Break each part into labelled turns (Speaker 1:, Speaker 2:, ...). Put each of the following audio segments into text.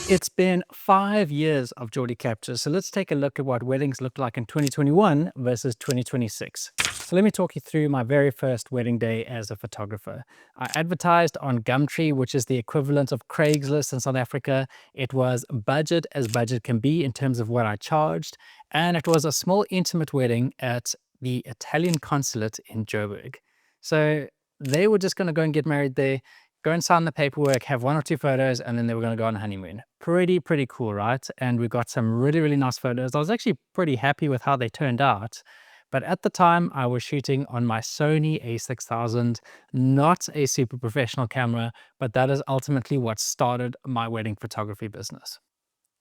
Speaker 1: It's been 5 years of Geordie capture, so let's take a look at what weddings looked like in 2021 versus 2026. So let me talk you through my very first wedding day as a photographer. I advertised on Gumtree, which is the equivalent of Craigslist in South Africa. It was budget as budget can be in terms of what I charged, and it was a small intimate wedding at the Italian consulate in Joburg. So they were just going to go and get married there, go and sign the paperwork, have one or two photos, and then they were going to go on a honeymoon. Pretty cool, right? And we got some really nice photos. I was actually pretty happy with how they turned out. But at the time, I was shooting on my Sony a6000, not a super professional camera, but that is ultimately what started my wedding photography business.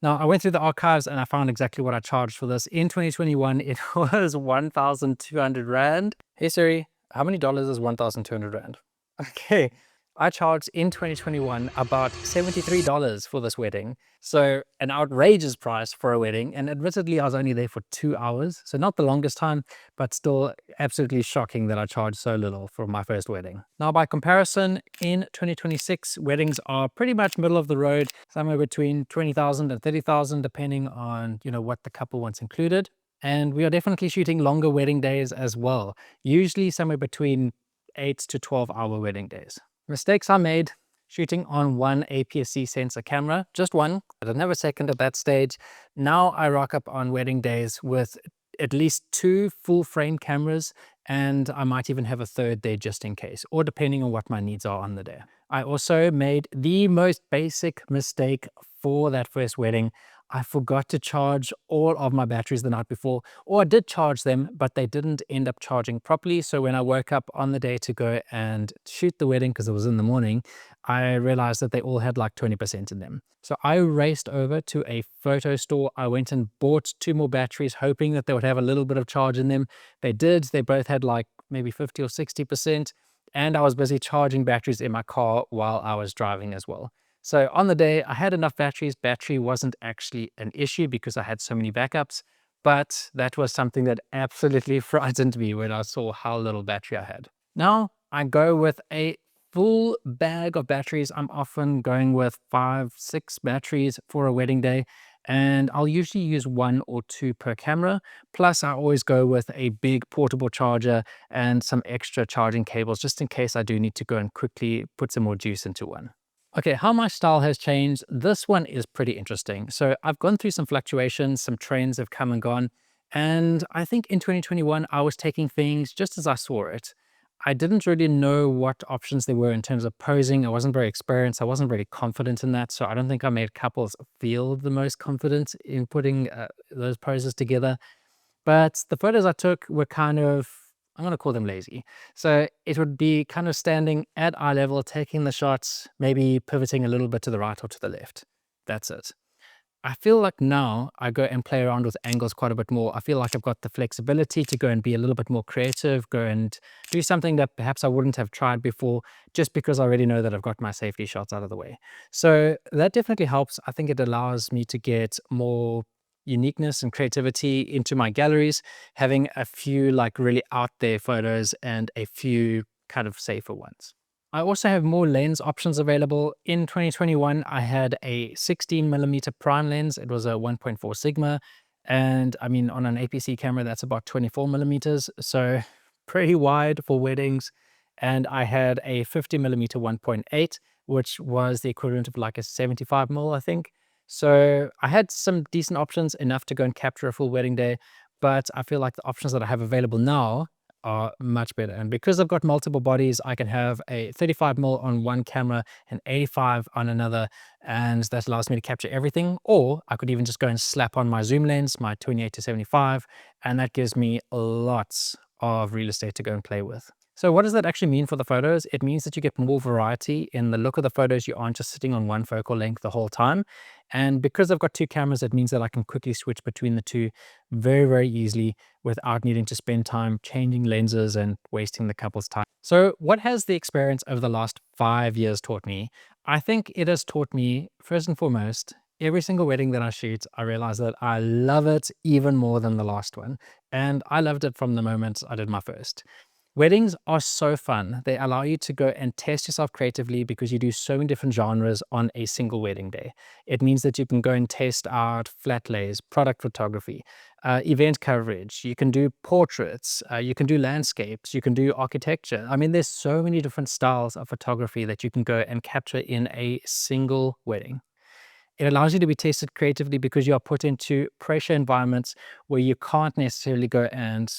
Speaker 1: Now, I went through the archives and I found exactly what I charged for this. In 2021, it was 1,200 Rand. Hey Siri, how many dollars is 1,200 Rand? Okay, I charged in 2021 about $73 for this wedding. So an outrageous price for a wedding. And admittedly, I was only there for 2 hours. So not the longest time, but still absolutely shocking that I charged so little for my first wedding. Now, by comparison, in 2026, weddings are pretty much middle of the road, somewhere between 20,000 and 30,000, depending on, what the couple wants included. And we are definitely shooting longer wedding days as well, usually somewhere between 8 to 12-hour wedding days. Mistakes I made: shooting on one APS-C sensor camera, just one. I didn't have a second at that stage. Now I rock up on wedding days with at least two full frame cameras, and I might even have a third there just in case, or depending on what my needs are on the day. I also made the most basic mistake for that first wedding. I forgot to charge all of my batteries the night before, or I did charge them, but they didn't end up charging properly. So when I woke up on the day to go and shoot the wedding, because it was in the morning, I realized that they all had like 20% in them. So I raced over to a photo store. I went and bought two more batteries, hoping that they would have a little bit of charge in them. They did. They both had like maybe 50 or 60%. And I was busy charging batteries in my car while I was driving as well. So on the day, I had enough batteries. Battery wasn't actually an issue because I had so many backups, but that was something that absolutely frightened me when I saw how little battery I had. Now I go with a full bag of batteries. I'm often going with 5, 6 batteries for a wedding day, and I'll usually use one or two per camera. Plus, I always go with a big portable charger and some extra charging cables just in case I do need to go and quickly put some more juice into one. Okay, how my style has changed. This one is pretty interesting. So I've gone through some fluctuations, some trends have come and gone. And I think in 2021, I was taking things just as I saw it. I didn't really know what options there were in terms of posing. I wasn't very experienced. I wasn't very confident in that. So I don't think I made couples feel the most confident in putting those poses together. But the photos I took were kind of, I'm going to call them lazy. So it would be kind of standing at eye level, taking the shots, maybe pivoting a little bit to the right or to the left. That's it. I feel like now I go and play around with angles quite a bit more. I feel like I've got the flexibility to go and be a little bit more creative, go and do something that perhaps I wouldn't have tried before, just because I already know that I've got my safety shots out of the way. So that definitely helps. I think it allows me to get more uniqueness and creativity into my galleries, having a few like really out there photos and a few kind of safer ones. I also have more lens options available. In 2021, I had a 16mm prime lens. It was a 1.4 Sigma. And I mean, on an APC camera, that's about 24mm. So pretty wide for weddings. And I had a 50mm 1.8, which was the equivalent of like a 75mm, I think. So I had some decent options, enough to go and capture a full wedding day. But I feel like the options that I have available now are much better. And because I've got multiple bodies, I can have a 35mm on one camera and 85 on another, and that allows me to capture everything. Or I could even just go and slap on my zoom lens, my 28 to 75, and that gives me lots of real estate to go and play with. So what does that actually mean for the photos? It means that you get more variety in the look of the photos. You aren't just sitting on one focal length the whole time. And because I've got two cameras, it means that I can quickly switch between the two very easily without needing to spend time changing lenses and wasting the couple's time. So what has the experience over the last 5 years taught me? I think it has taught me, first and foremost, every single wedding that I shoot, I realize that I love it even more than the last one. And I loved it from the moment I did my first. Weddings are so fun. They allow you to go and test yourself creatively because you do so many different genres on a single wedding day. It means that you can go and test out flat lays, product photography, event coverage. You can do portraits, you can do landscapes, you can do architecture. I mean, there's so many different styles of photography that you can go and capture in a single wedding. It allows you to be tested creatively because you are put into pressure environments where you can't necessarily go and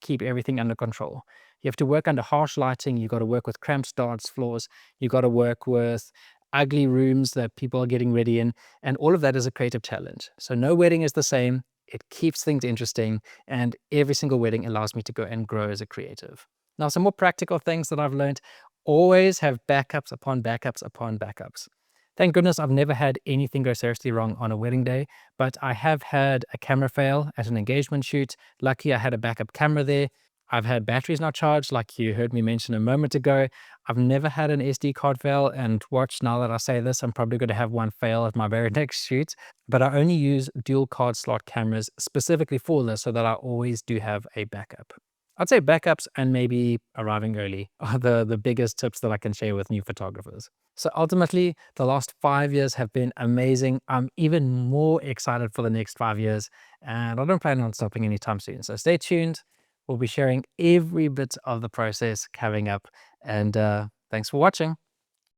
Speaker 1: keep everything under control. You have to work under harsh lighting. You got to work with cramped dance floors. You got to work with ugly rooms that people are getting ready in. And all of that is a creative challenge. So no wedding is the same. It keeps things interesting. And every single wedding allows me to go and grow as a creative. Now, some more practical things that I've learned: always have backups upon backups upon backups. Thank goodness I've never had anything go seriously wrong on a wedding day, but I have had a camera fail at an engagement shoot. Lucky I had a backup camera there. I've had batteries not charged, like you heard me mention a moment ago. I've never had an SD card fail, and watch, now that I say this, I'm probably going to have one fail at my very next shoot. But I only use dual card slot cameras specifically for this so that I always do have a backup. I'd say backups and maybe arriving early are the biggest tips that I can share with new photographers. So ultimately, the last 5 years have been amazing. I'm even more excited for the next 5 years, and I don't plan on stopping anytime soon. So stay tuned. We'll be sharing every bit of the process coming up. And thanks for watching.